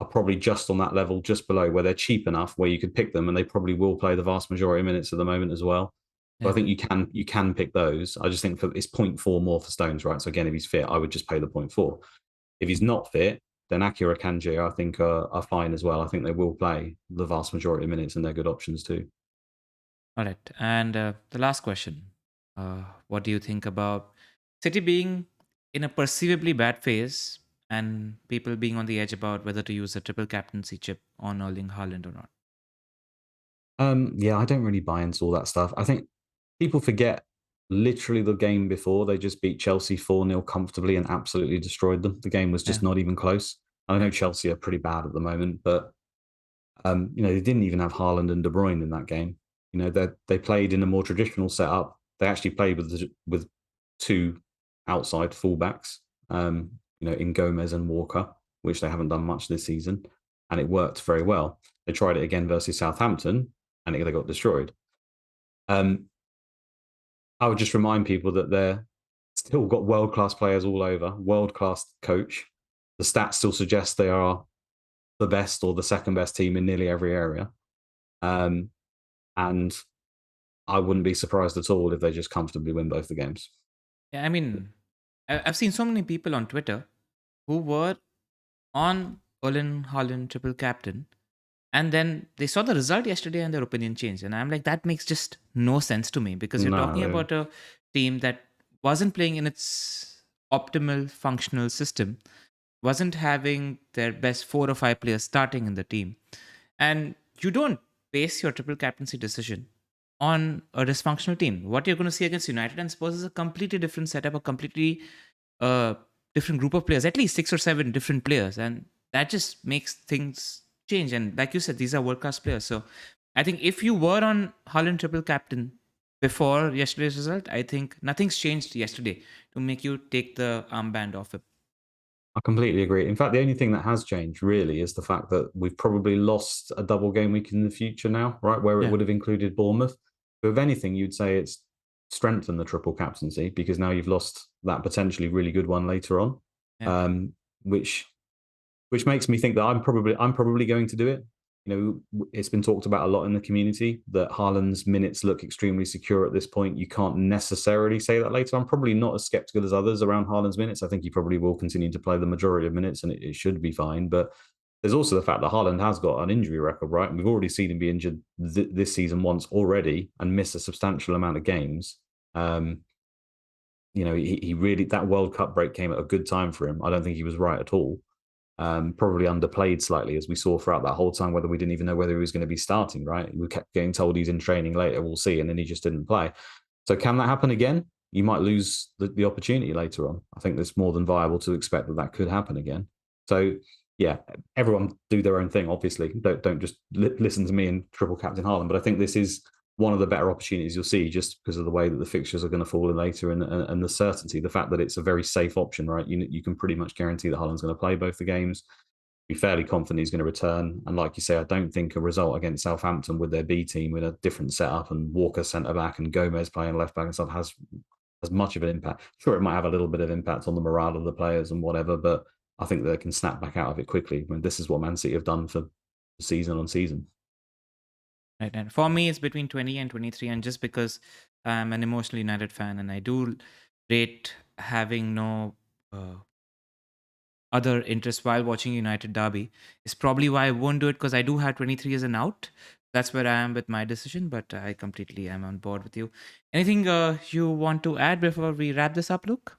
are probably just on that level, just below, where they're cheap enough where you could pick them, and they probably will play the vast majority of minutes at the moment as well. So Yeah. I think you can pick those. I just think it's 0.4 more for Stones, right? So again, if he's fit, I would just pay the 0.4. If he's not fit, then Ake or Akanji, I think are fine as well. I think they will play the vast majority of minutes, and they're good options too. All right. And the last question, what do you think about City being in a perceivably bad phase and people being on the edge about whether to use a triple captaincy chip on Erling Haaland or not? Yeah, I don't really buy into all that stuff. I think people forget literally the game before they just beat Chelsea 4-0 comfortably and absolutely destroyed them. The game was just Yeah. not even close. I know Yeah. Chelsea are pretty bad at the moment, but they didn't even have Haaland and De Bruyne in that game. They played in a more traditional setup. They actually played with two outside fullbacks, in Gomez and Walker, which they haven't done much this season, and it worked very well. They tried it again versus Southampton, and they got destroyed. I would just remind people that they're still got world-class players all over, world-class coach. The stats still suggest they are the best or the second best team in nearly every area. And I wouldn't be surprised at all if they just comfortably win both the games. Yeah, I mean, I've seen so many people on Twitter who were on Erling Haaland triple captain, and then they saw the result yesterday and their opinion changed. And I'm like, that makes just no sense to me, because you're talking No, about a team that wasn't playing in its optimal functional system, wasn't having their best 4 or 5 players starting in the team. And you don't base your triple captaincy decision on a dysfunctional team. What you're going to see against United and Spurs is a completely different setup, a completely different group of players, at least 6 or 7 different players. And that just makes things change. And like you said, these are world class players. So I think if you were on Haaland triple captain before yesterday's result, I think nothing's changed yesterday to make you take the armband off him. I completely agree. In fact, the only thing that has changed really is the fact that we've probably lost a double game week in the future now, right? Where it would have included Bournemouth. But if anything, you'd say it's strengthened the triple captaincy because now you've lost that potentially really good one later on, which makes me think that I'm probably going to do it. It's been talked about a lot in the community that Haaland's minutes look extremely secure at this point. You can't necessarily say that later. I'm probably not as skeptical as others around Haaland's minutes. I think he probably will continue to play the majority of minutes and it should be fine. But there's also the fact that Haaland has got an injury record, right? And we've already seen him be injured this season once already and miss a substantial amount of games. He really, that World Cup break came at a good time for him. I don't think he was right at all. Probably underplayed slightly, as we saw throughout that whole time, whether we didn't even know whether he was going to be starting, right? We kept getting told he's in training later, we'll see, and then he just didn't play. So can that happen again? You might lose the opportunity later on. I think it's more than viable to expect that could happen again. So yeah, everyone do their own thing, obviously. Don't just listen to me and triple captain Haaland, but I think this is one of the better opportunities you'll see just because of the way that the fixtures are going to fall in later and the certainty, the fact that it's a very safe option, right? You can pretty much guarantee that Haaland's going to play both the games. be fairly confident he's going to return. And like you say, I don't think a result against Southampton with their B team with a different setup and Walker centre back and Gomez playing left back and stuff has as much of an impact. Sure, it might have a little bit of impact on the morale of the players and whatever, but I think they can snap back out of it quickly. I mean, this is what Man City have done for season on season. Right. And for me, it's between 20 and 23. And just because I'm an emotional United fan and I do rate having no other interest while watching United Derby, is probably why I won't do it, because I do have 23 as an out. That's where I am with my decision, but I completely am on board with you. Anything you want to add before we wrap this up, Luke?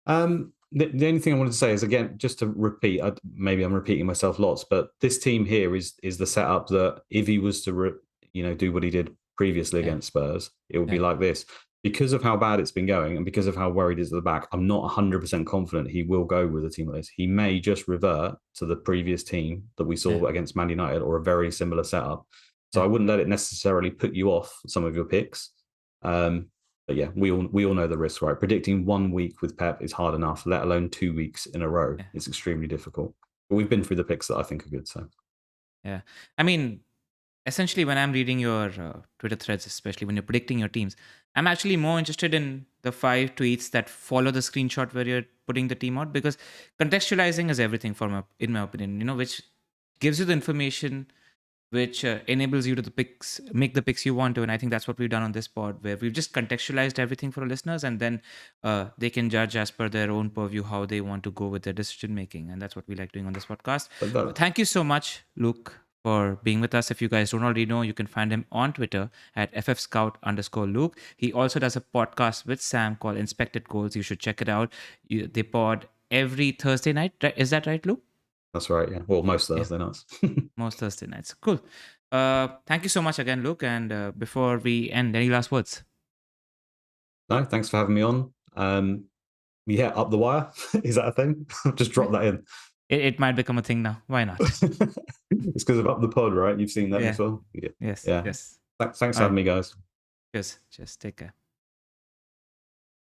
The only thing I wanted to say is, again, just to repeat, maybe I'm repeating myself lots, but this team here is the setup that if he was to do what he did previously against Spurs, it would be like this. Because of how bad it's been going and because of how worried he is at the back, I'm not 100% confident he will go with a team like this. He may just revert to the previous team that we saw against Man United or a very similar setup. So I wouldn't let it necessarily put you off some of your picks. But yeah, we all know the risk, right? Predicting 1 week with Pep is hard enough, let alone 2 weeks in a row. It's extremely difficult. But we've been through the picks that I think are good. So yeah, I mean, essentially, when I'm reading your Twitter threads, especially when you're predicting your teams, I'm actually more interested in the 5 tweets that follow the screenshot where you're putting the team out, because contextualizing is everything in my opinion, which gives you the information which enables you to make the picks you want to. And I think that's what we've done on this pod, where we've just contextualized everything for our listeners, and then they can judge as per their own purview how they want to go with their decision making. And that's what we like doing on this podcast. Thank you so much, Luke, for being with us. If you guys don't already know, you can find him on Twitter at ffscout_Luke. He also does a podcast with Sam called Inspected Goals. You should check it out. They pod every Thursday night. Is that right, Luke? That's right, yeah. Well, most Thursday nights. Most Thursday nights. Cool. Thank you so much again, Luke. And before we end, any last words? No, thanks for having me on. Yeah, up the wire. Is that a thing? Just drop that in. It might become a thing now. Why not? It's because of Up the Pod, right? You've seen that as well? Yes. Yeah. Yes. Thanks for having me, guys. Cheers. Take care.